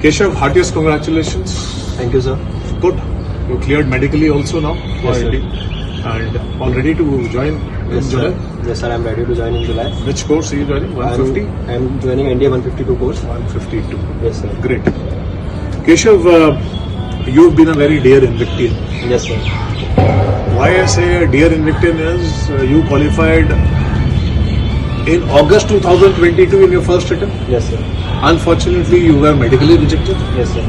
Keshav, heartiest congratulations. Thank you, sir. Good. You cleared medically also now. Yes, sir. already. And all ready to join in Yes, July. sir. Yes, sir. I'm ready to join in July. Which course are you joining? 150? I'm joining India 152 course. 152. Yes, sir. Great. Keshav, you've been a very dear Invictian. Yes, sir. Why I say a dear Invictian is you qualified in August 2022 in your first attempt. Yes, sir. Unfortunately, you were medically rejected. Yes, sir.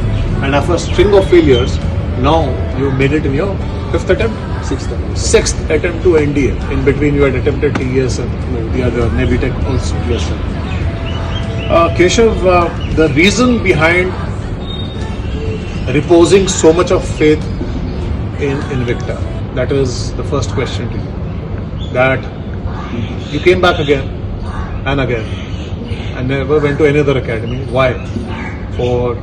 And after a string of failures, now you made it in your fifth attempt. Sixth. Attempt to NDA. In between, you had attempted TES and the other Navitech also. Yes, sir. Keshav, the reason behind reposing so much of faith in Invicta, that is the first question to you. That you came back again and again and never went to any other academy. Why? For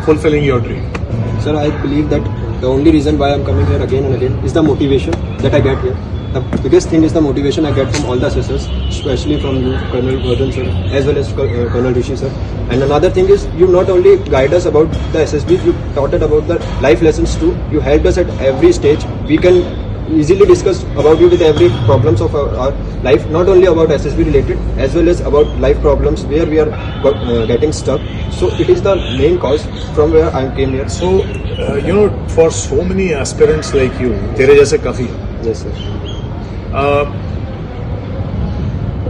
fulfilling your dream. Sir, I believe that the only reason why I'm coming here again and again is the motivation that I get here. The biggest thing is the motivation I get from all the assessors, especially from you, Colonel Vardhan sir, as well as Colonel Rishi sir. And another thing is, you not only guide us about the SSBs, you taught us about the life lessons too. You helped us at every stage. We can easily discuss about you with every problems of our life, not only about SSB related, as well as about life problems where we are getting stuck. So it is the main cause from where I came here. So, for so many aspirants like you, तेरे जैसे काफी हैं. Yes, sir.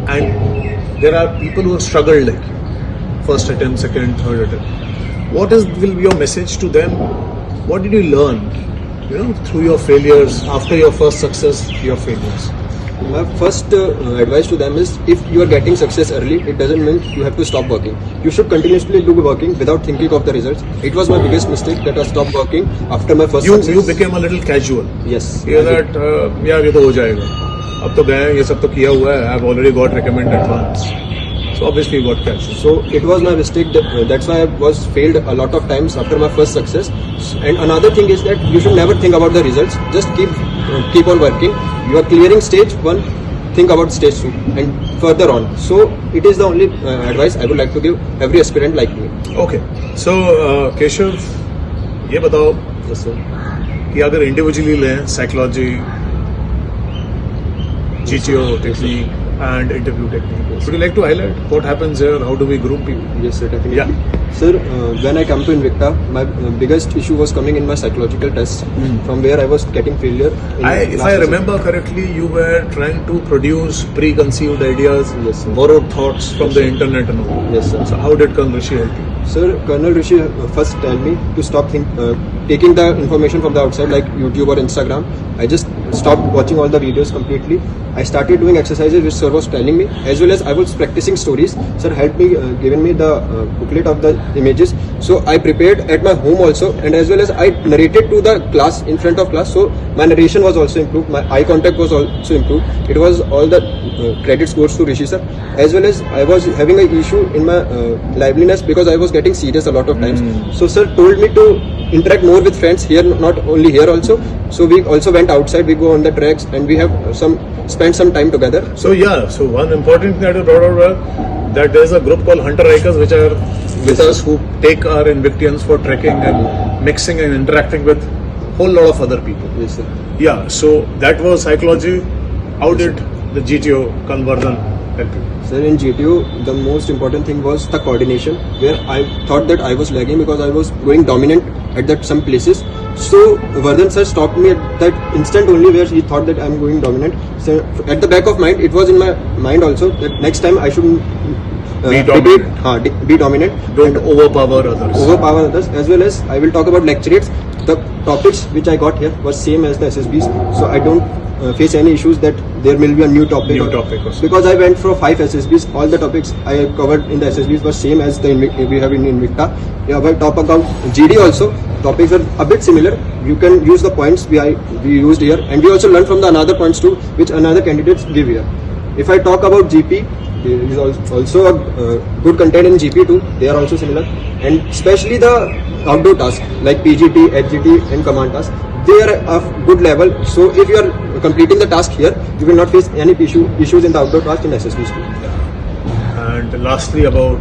And there are people who have struggled like you. First attempt, second, third attempt. What will be your message to them? What did you learn, through your failures, after your first success, your failures? My first advice to them is, if you are getting success early, it doesn't mean you have to stop working. You should continuously do working without thinking of the results. It was my biggest mistake that I stopped working after my first success. You became a little casual. Yes. Yeah, that यार ये तो हो जाएगा. अब तो गए, ये सब तो किया हुआ है. I've already got recommended ones. So obviously you got casual. So it was my mistake. That's why I was failed a lot of times after my first success. And another thing is that you should never think about the results. Just keep on working. You are clearing stage 1. Think about stage 2 and further on. So it is the only advice I would like to give every aspirant like me. Okay. So Keshav, ये बताओ Yes, sir. कि अगर individually लें psychology, GTO technique and interview technique, would you like to highlight what happens here? How do we groom people? Yes, sir, definitely. Yeah. Sir, when I come to Invicta, my biggest issue was coming in my psychological tests, from where I was getting failure. If I remember correctly, you were trying to produce preconceived ideas, Yes, sir. borrowed thoughts from the internet and all. Yes, sir. So how did Colonel Rishi help you? Sir, Colonel Rishi first told me to stop taking the information from the outside like YouTube or Instagram. I just stopped watching all the videos completely. I started doing exercises which sir was telling me, as well as I was practicing stories. Sir helped me, given me the booklet of the images. So I prepared at my home also, and as well as I narrated to the class, in front of class. So my narration was also improved. My eye contact was also improved. It was all the credits goes to Rishi sir. As well as I was having an issue in my liveliness because I was getting serious a lot of times. So sir told me to interact more with friends here, not only here also. So we also went outside, we go on the tracks, and we have spent some time together. So one important thing that you brought out was that there is a group called Hunter Hikers which are with us, who take our Invictians for trekking and mixing and interacting with whole lot of other people. Yes, sir. Yeah, so that was psychology. How did the GTO Kanvardhan help you? Sir, in GTO, the most important thing was the coordination, where I thought that I was lagging because I was going dominant at some places. So Vardhan sir stopped me at that instant only, where he thought that I am going dominant. So at the back of mind, it was in my mind also that next time I shouldn't Be dominant. Be dominant. Don't overpower others. As well as I will talk about lecturates. The topics which I got here was same as the SSBs, so I don't face any issues that there will be a new topic. Also. Because I went for 5 SSBs, all the topics I covered in the SSBs were same as we have in Invicta. Yeah, if I talk about GD also, topics are a bit similar. You can use the points we used here, and we also learn from the another points too, which another candidates give here. If I talk about GP, there is also a good content in GP too. They are also similar, and especially the outdoor tasks like PGT, HGT, and command tasks. They are of good level. So if you are completing the task here, you will not face any issues in the outdoor task in SSBs too. And And lastly, about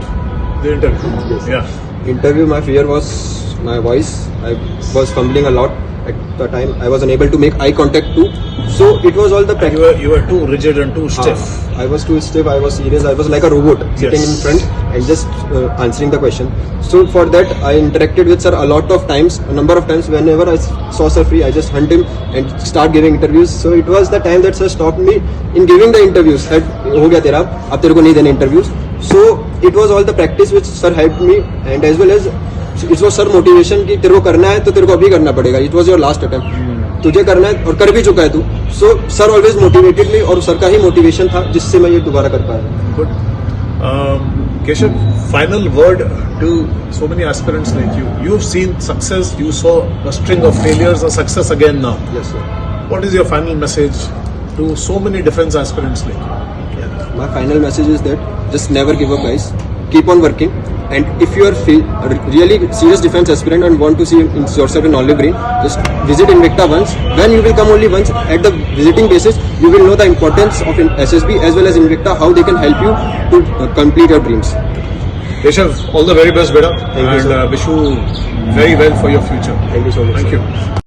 the interview. Yes. Yeah. Interview, my fear was my voice. I was fumbling a lot at the time. I was unable to make eye contact too. So it was all the practice. You were too rigid and too stiff. I was too stiff. I was serious. I was like a robot sitting Yes. in front and just answering the question. So for that, I interacted with sir a lot of times, a number of times. Whenever I saw sir free, I just hunt him and start giving interviews. So it was the time that sir stopped me in giving the interviews. That हो गया तेरा, अब तेरे को नहीं देने interviews. So it was all the practice which sir helped me, and as well as it was sir motivation कि तेरे को करना है तो तेरे को अभी करना पड़ेगा. It was your last attempt. तुझे करना है और कर भी चुका है तू. So sir always motivated me और सर का ही motivation था जिससे मैं ये दोबारा कर पाया. Good. Keshav, final word to so many aspirants like you. You've seen success. You saw a string of failures, a success again now. Yes sir. What is your final message to so many defense aspirants like you? My final message is that just never give up, guys. Keep on working. And if you are a really serious defense aspirant and want to see yourself in olive green, just visit Invicta once. When you will come only once, at the visiting basis, you will know the importance of SSB as well as Invicta, how they can help you to complete your dreams. Keshav, all the very best, beta. Thank you, and sir. wish you very well for your future. Thank you so much. Thank sir. you.